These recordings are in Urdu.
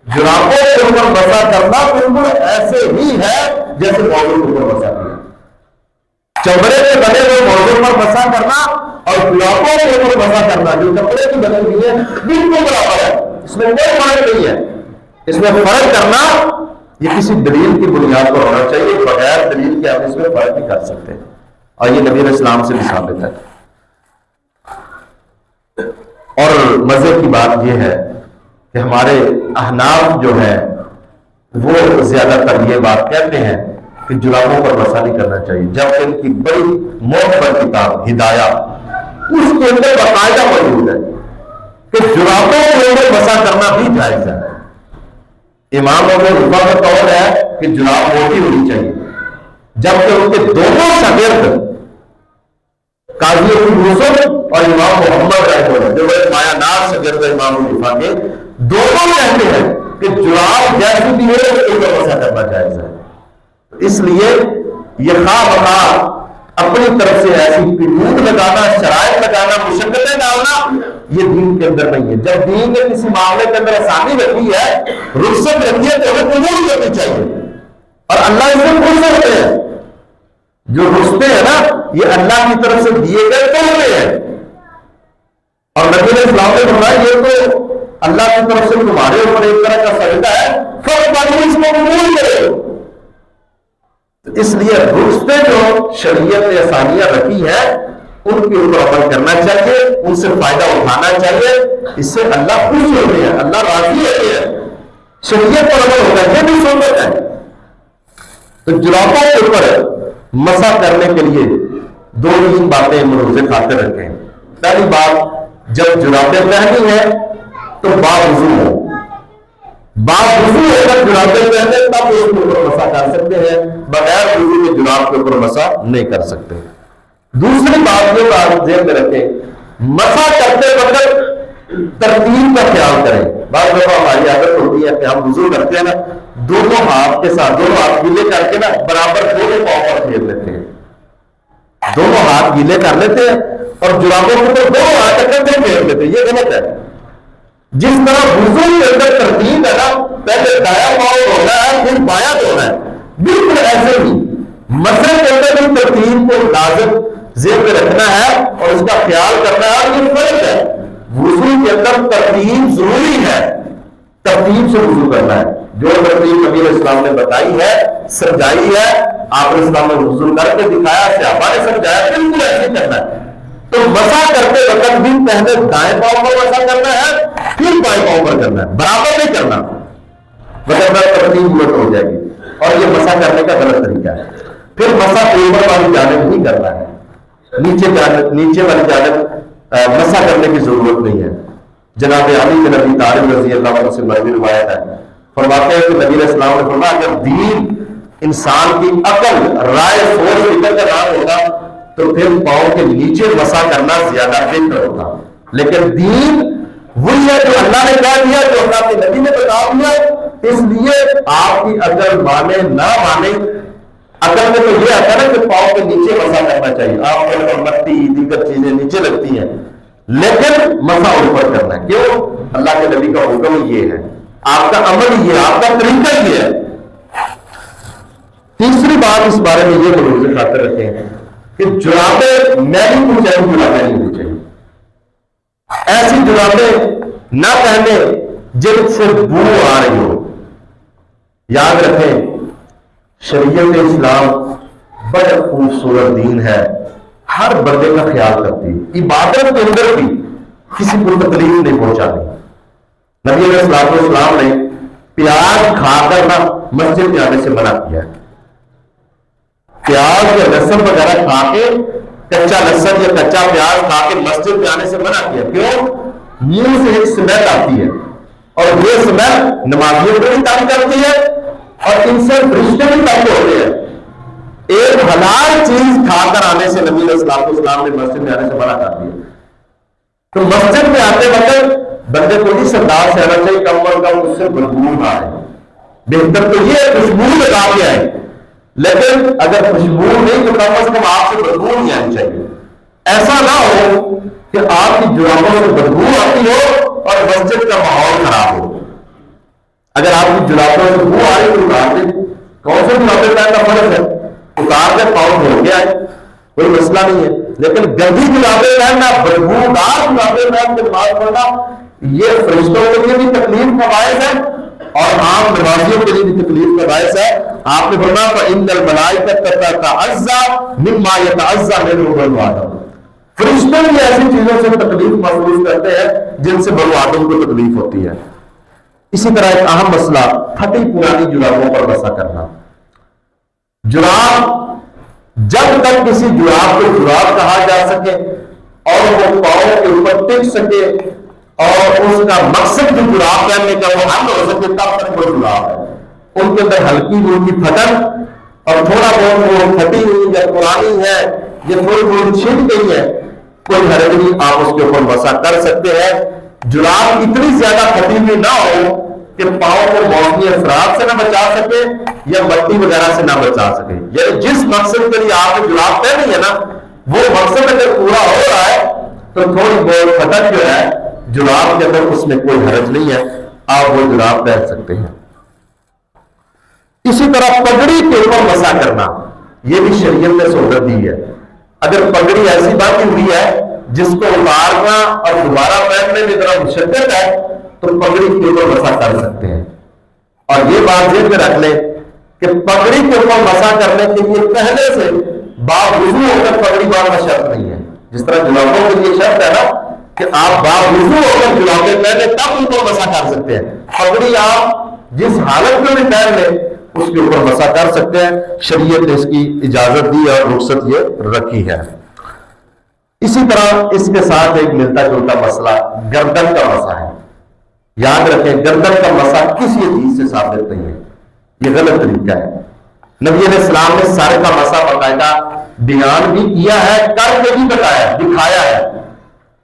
جرابوں کے اوپر مسا کرنا بالکل ایسے ہی ہے جیسے موضوع کے اوپر مسا کیا. چمڑے کے بنے ہوئے موضوع پر مسا کرنا اور جرابوں کے اوپر مسا کرنا جو کپڑے کی بنی ہوئی ہے بالکل برابر ہے. اس میں کوئی فرق نہیں ہے. اس میں فرق کرنا یہ کسی دلیل کی بنیاد پر ہونا چاہیے. بغیر دلیل کے ہم اس میں فرق نہیں کر سکتے. اور یہ نبی علیہ السلام سے بھی ثابت ہے. اور مزے کی بات یہ ہے کہ ہمارے احناف جو ہے وہ زیادہ تر یہ بات کہتے ہیں کہ جرابوں پر مسا نہیں کرنا چاہیے، جبکہ ان کی بڑی معتبر کتاب ہدایہ اس کے اندر باقاعدہ موجود ہے کہ جرابوں کے اوپر مسا کرنا بھی جائز ہے. امام ابو حنیفہ کا قول ہے کہ جراب موٹی ہونی چاہیے، جبکہ ان کے دونوں شاگرد قاضی ابو یوسف اور امام محمد رحمہ اللہ جو مایا ناز شاگرد امام ابو حنیفہ کے، دونوں کہتے ہیں کہ جراب جیسی بھی ہے اس کے اوپر مسا کرنا جائز ہے. اس لیے یہ خواہ بخواہ اپنی طرف سے ایسی قیود لگانا، شرائط لگانا، مشقتیں ڈالنا یہ دین کے اندر نہیں ہے. جب دین نے کسی معاملے کے اندر آسانی رکھی ہے، رخصت رکھی ہے، تو ہمیں قبول کرنی چاہیے. اور اللہ اس میں خوش ہوتے ہیں. جو رخصتیں ہیں نا یہ اللہ کی طرف سے دیے گئے تحفے ہیں. اور نبی علیہ السلام نے فرمایا یہ تو اللہ کی طرف سے تمہارے اوپر ایک طرح کا سجدہ ہے، فرض اس کو قبول کرو. اس لیے رخصتیں جو شریعت نے آسانیاں رکھی ہیں ان کے اوپر عمل کرنا چاہیے، ان سے فائدہ اٹھانا چاہیے. اس سے اللہ خوش ہوتے ہیں، اللہ راضی ہوتے ہیں. شریعت پر عمل ہوتا ہے، یہ بھی سنت ہے. تو جرابوں کے اوپر مسا کرنے کے لیے دو تین باتیں مروز خاطر رکھیں. پہلی بات، جب جرابیں پہنی ہیں تو باوضو ہو. باوضو ہو کر جرابیں پہنے تب اس کے اوپر مسا کر سکتے ہیں، بغیر وضو کے جراب کے اوپر مسا نہیں کر سکتے. دوسری بات جو آپ ذہن میں رکھیں، مسا کرتے وقت ترتیب کا خیال کریں. بعض دفعہ ہماری عادت ہوتی ہے کہ ہم وضو کرتے ہیں نا دونوں ہاتھ کے ساتھ دونوں ہاتھ گیلے کر کے نا برابر دونوں پاؤں پر پھیر لیتے ہیں. دونوں ہاتھ گیلے کر لیتے ہیں اور جرابوں کے اوپر دونوں ہاتھ اکٹھے پھیر لیتے ہیں. یہ غلط ہے. جس طرح وضو کے اندر ترتیب ہے نا، پہلے دایاں پاؤں دھونا ہے پھر بایاں دھونا ہے، بالکل ایسے ہی مسے کے اندر بھی ترتیب کو لازم ذہن میں رکھنا ہے اور اس کا خیال کرنا ہے. اور یہ فرض ہے، وضو کے اندر ترتیب ضروری ہے. ترتیب سے وضو کرنا ہے. جو ترتیب نبی علیہ السلام نے بتائی ہے، سمجھائی ہے، آپ علیہ السلام نے وضو کر کے دکھایا، صحابہ نے سمجھایا، بالکل ایسے کرنا ہے. تو مسا کرتے وقت بھی پہلے دائیں پاؤں پر مسا کرنا ہے پھر بائیں پاؤں پر کرنا ہے، برابر نہیں کرنا، ورنہ ترتیب الٹ ہو جائے گی. اور یہ مسا کرنے کا غلط طریقہ ہے. پھر مسا اوپر والی جانب نہیں کرنا ہے، نیچے والی جانب مسا کرنے کی ضرورت نہیں ہے. جناب علی بن ابی طالب رضی اللہ عنہ سے مروی روایت ہے، فرماتے ہیں کہ نبی علیہ السلام نے فرمایا اگر دین انسان کی عقل، رائے، سوچ، فکر کا نام ہوتا تو پھر پاؤں کے نیچے مسا کرنا زیادہ بہتر ہوتا. لیکن دین وہی ہے جو اللہ نے کہہ دیا، جو اللہ کے نبی نے بتا دیا. اس لیے آپ کی عقل مانے نہ مانے، عقل میں تو یہ آتا ہے نا کہ پاؤں کے نیچے مسا کرنا چاہیے. آپ کو مٹی دیگر چیزیں نیچے لگتی ہیں، لیکن مسا اوپر کرنا ہے. کیوں؟ اللہ کے نبی کا حکم یہ ہے، آپ کا عمل یہ ہے، آپ کا طریقہ یہ ہے. تیسری بات اس بارے میں یہ ملحوظ خاطر رکھیں کہ جرابیں میلی کچھ جرابیں نہیں ہونی چاہیے. ایسی جرابیں نہ پہنے جن سے بو آ رہی ہو. یاد رکھیں شریعت اسلام بڑا خوبصورت دین ہے، ہر بندے کا خیال کرتی ہے. عبادت کے اندر بھی کسی کو تکلیف نہیں پہنچانی. نبی علیہ السلام نے پیاز کھا کر نہ مسجد میں آنے سے منع کیا. پیاز یا لہسن وغیرہ کھا کے، کچا لہسن یا کچا پیاز کھا کے مسجد میں آنے سے منع کیا. کیوں؟ منہ سے ایک سمیل آتی ہے اور یہ سمیل نمازیوں کو بھی تنگ کرتی ہے اور ان سے رشتے بھی تنگ ہوتے ہیں. ایک حلال چیز کھا کر آنے سے نبی علیہ السلام نے مسجد میں آنے سے منع کر دیا. تو مسجد میں آتے وقت بندے کو اس انداز سے آنا چاہیے کم از کم اس سے بدبو نہ آئے. بہتر تو یہ خوشبو لگا کے آئے، لیکن اگر خوشبو نہیں تو کم از کم آپ سے بدبو نہیں آنی چاہیے. ایسا نہ ہو کہ آپ کی جرابوں سے بدبو آتی ہو اور مسجد کا ماحول خراب ہو. جرابوں سے وہ آ رہی تو اتار دیں. کون سے جرابیں پہننا فرض ہے؟ اتار دیں، پاؤں دھو کے آئے، کوئی مسئلہ نہیں ہے. لیکن گندی جرابیں پہننا، بدبودار جرابیں پہن کے نماز پڑھنا، یہ فرشتوں کے لیے بھی تکلیف کا باعث ہے اور عام نمازیوں کے لیے بھی تکلیف کا باعث ہے. آپ نے فرمایا فَإِنَّ الْمَلَائِكَةَ تَتَعَزَّىٰ مِمَّا يَتَعَزَّىٰ مِنْهُ بَنُو آدَمَ. فرشتے بھی ایسی چیزوں سے تکلیف محسوس کرتے ہیں جن سے بنو آدم کو تکلیف ہوتی ہے. اسی طرح ایک اہم مسئلہ پھٹی پرانی جرابوں پر مسح کرنا. جراب جب تک کسی جراب کو جراب کہا جا سکے اور وہ پاؤں کے اوپر ٹک سکے اور اس کا مقصد جو جراب پہننے کا وہ حل ہو سکے، تب تک وہ جراب ہے. ان کے اندر ہلکی پھلکی پھٹن اور تھوڑا بہت وہ پھٹی ہوئی یا پرانی ہے یا تھوڑی بہت چھٹ گئی ہے، کوئی حرج نہیں، آپ اس کے اوپر مسح کر سکتے ہیں. جراب اتنی زیادہ پھٹی ہوئی نہ ہو کہ پاؤں کو موسمی اثرات سے نہ بچا سکے یا مٹی وغیرہ سے نہ بچا سکے. یعنی جس مقصد کے لیے آپ نے جراب پہنی ہے نا، وہ مقصد اگر پورا ہو رہا ہے تو تھوڑی بہت پھٹک جو ہے جراب کے اندر، اس میں کوئی حرج نہیں ہے، آپ وہ جراب پہن سکتے ہیں. اسی طرح پگڑی کے اوپر مسح کرنا، یہ بھی شریعت نے سہولت دی ہے. اگر پگڑی ایسی باندھی ہوئی ہے جس کو اتارنا اور دوبارہ پہننے میں ذرا مشقت ہے تو پگڑی کے اوپر مسح کر سکتے ہیں. اور یہ بات ذہن میں رکھ لیں کہ پگڑی کے اوپر مسح کرنے کے لیے پہلے سے باوضو ہو کر پگڑی باندھنا شرط نہیں ہے. جس طرح جرابوں کے لیے شرط ہے نا کہ آپ باوضو ہو کر جرابیں پہنے تب ان کو مسح کر سکتے ہیں، پگڑی آپ جس حالت میں بھی پہن لیں اس کے اوپر مسح کر سکتے ہیں. شریعت نے اس کی اجازت دی اور رخصت یہ رکھی ہے. اسی طرح اس کے ساتھ ایک ملتا جلتا مسئلہ گردن کا مسح ہے. یاد رکھیں گردن کا مسح کسی چیز سے ثابت نہیں ہے، یہ غلط طریقہ ہے. نبی علیہ السلام نے سر کا مسح باقاعدہ بیان بھی کیا ہے، کر کے بھی بتایا، دکھایا ہے.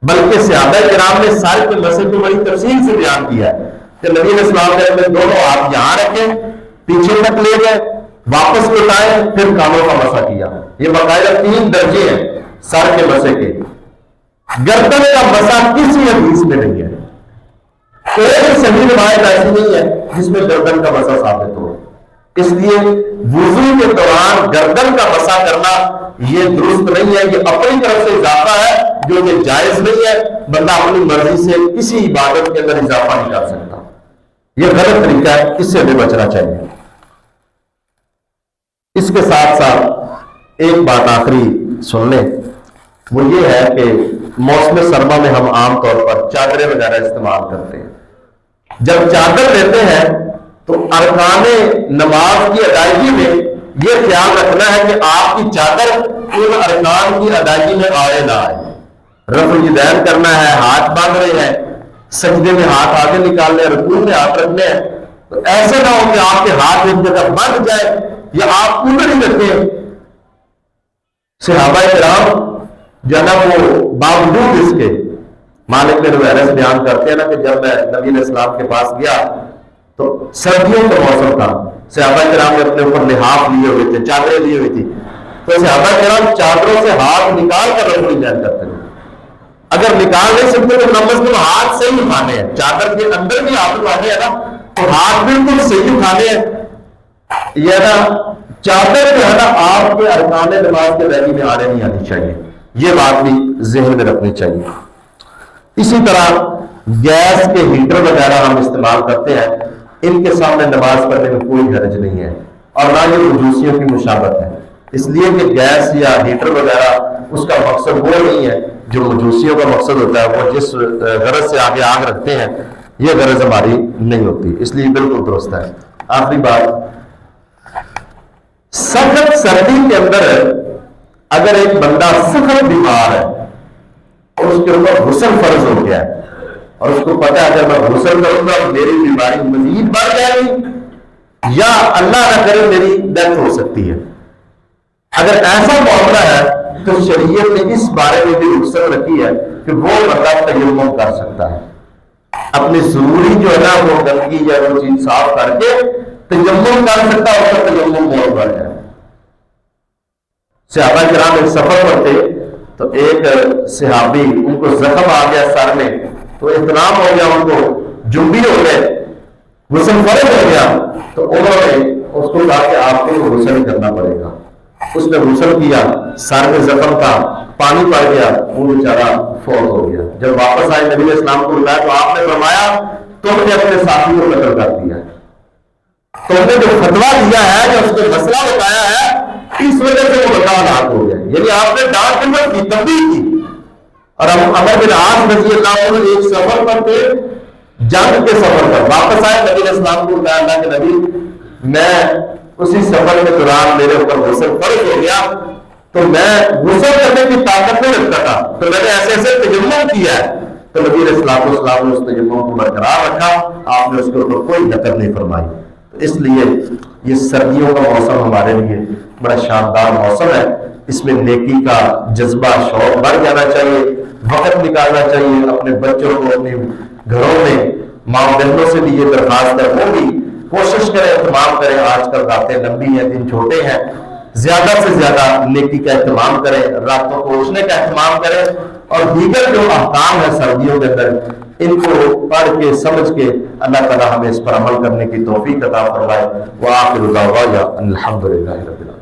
بلکہ صحابہ کرام نے سر کے مسح کو بڑی تفصیل سے بیان کیا ہے کہ نبی علیہ السلام نے اپنے دونوں ہاتھ یہاں رکھے، پیچھے تک لے گئے، واپس لوٹائے، پھر کانوں کا مسح کیا. یہ باقاعدہ 3 درجے ہیں سر کے مسح کے. گردن کا مسح کسی حدیث میں نہیں ہے، کوئی صحیح روایت ایسی نہیں ہے جس میں گردن کا مسح ثابت ہو. اس لیے وضو کے دوران گردن کا مسح کرنا یہ درست نہیں ہے، یہ اپنی طرف سے اضافہ ہے جو کہ جائز نہیں ہے. بندہ اپنی مرضی سے کسی عبادت کے اندر اضافہ نہیں کر سکتا، یہ غلط طریقہ ہے، اس سے ہمیں بچنا چاہیے. اس کے ساتھ ساتھ ایک بات آخری سن لیں، وہ یہ ہے کہ موسم سرما میں ہم عام طور پر چادریں وغیرہ استعمال کرتے ہیں. جب چادر لیتے ہیں تو ارکان نماز کی ادائیگی میں یہ خیال رکھنا ہے کہ آپ کی چادر ان ارکان کی ادائیگی میں آئے نہ آئے. رفع الیدین کرنا ہے، ہاتھ باندھ رہے ہیں، سجدے میں ہاتھ آگے نکالنے ہیں، رکوع میں ہاتھ رکھنے ہیں، تو ایسے نہ ہو کہ آپ کے ہاتھ ایک جگہ بندھ جائے یا آپ کولر ہی رکھیں. صحابہ کرام جو ہے نا وہ باوجود اس کے، مالک بن حویرث بیان کرتے ہیں نا کہ جب میں نبی علیہ السلام کے پاس گیا تو سردیوں کا موسم تھا، صحابہ کرام نے اپنے اوپر لحاف لیے ہوئے تھے، چادریں لی ہوئی تھی، تو صحابہ کرام چادروں سے ہاتھ نکال کر رفع الیدین کرتے تھے. اگر نکال نہیں سکتے تو نماز میں ہاتھ سے ہی اٹھانے ہیں، چادر کے اندر بھی ہاتھ اٹھانے ہیں نا، تو ہاتھ بالکل صحیح اٹھانے ہیں. یہ نا چادر جو ہے نا آپ کے ارکان نماز کے دائرے میں آنے نہیں آنی چاہیے، یہ بات بھی ذہن میں رکھنی چاہیے. اسی طرح گیس کے ہیٹر وغیرہ ہم استعمال کرتے ہیں، ان کے سامنے نماز پڑھنے میں کوئی حرج نہیں ہے اور نہ یہ مجوسیوں کی مشابہت ہے. اس لیے کہ گیس یا ہیٹر وغیرہ اس کا مقصد وہ نہیں ہے جو مجوسیوں کا مقصد ہوتا ہے. وہ جس غرض سے آگے آگ رکھتے ہیں یہ غرض ہماری نہیں ہوتی، اس لیے بالکل درست ہے. آخری بات، سخت سردی کے اندر اگر ایک بندہ سخت بیمار ہے اور اس کے اوپر غسل فرض ہو گیا ہے اور اس کو پتا ہے اگر میں غسل کروں گا میری بیماری مزید بڑھ جائے گی یا اللہ نہ کرے میری ڈیتھ ہو سکتی ہے، اگر ایسا معاملہ ہے تو شریعت نے اس بارے میں بھی رخصت رکھی ہے کہ وہ بندہ تیمم کر سکتا ہے، اپنی ضروری جو ہے نا وہ گندگی یا وہ چیز صاف کر کے تیمم کر سکتا ہے، اس کا تیمم بہت بڑھ جائے. صحابہ کرام ایک سفر پر تھے تو ایک صحابی ان کو زخم آ گیا سر میں، تو احترام ہو گیا، ان کو جنبی ہو گئے غسل فرض ہو گیا تو انہوں نے اس کو کہا کہ آپ کو تو غسل ہی کرنا پڑے گا. اس نے غسل کیا, سر میں زخم تھا, پانی پڑ گیا, وہ بیچارہ فوت ہو گیا. جب واپس آئے نبی علیہ السلام کو بتایا تو آپ نے فرمایا تم نے اپنے ساتھی کو قتل کر دیا ہے, تم نے جو فتویٰ دیا ہے, جو اس نے مسئلہ بتایا ہے, اس وجہ سے وہ بتا ہلاک ہو گیا. یعنی آپ نے ڈانٹ خدمت کی, تنبیہ کی. اور ہم عمر بن عاص رضی اللہ عنہ ایک سفر پر تھے, جنگ کے سفر پر واپس آئے, نبی علیہ السلام کو بتایا اللہ کے نبی میں اسی سفر کے دوران میرے اوپر غسل فرض ہو گیا, تو میں غسل کرنے کی طاقت نہیں رکھتا تھا, تو میں نے ایسے ایسے تجمم کیا ہے. تو نبی علیہ السلام نے اس تجمم کو برقرار رکھا, آپ نے اس کے اوپر کوئی نقل نہیں فرمائی. تو اس لیے یہ سردیوں کا موسم ہمارے لیے بڑا شاندار موسم ہے. اس میں نیکی کا جذبہ شوق بڑھ جانا چاہیے, وقت نکالنا چاہیے. اپنے بچوں کو اپنے گھروں میں ماں بہنوں سے بھی یہ درخواست ہے, وہ بھی کوشش کریں, اہتمام کریں. آج کل راتیں لمبی ہیں, دن چھوٹے ہیں, زیادہ سے زیادہ نیکی کا اہتمام کریں, راتوں کو اٹھنے کا اہتمام کریں, اور دیگر جو احکام ہے سردیوں کے اندر ان کو پڑھ کے سمجھ کے اللہ تعالیٰ ہمیں اس پر عمل کرنے کی توفیق عطا فرمائے. وآخر دعوانا الحمدللہ رب العالمین.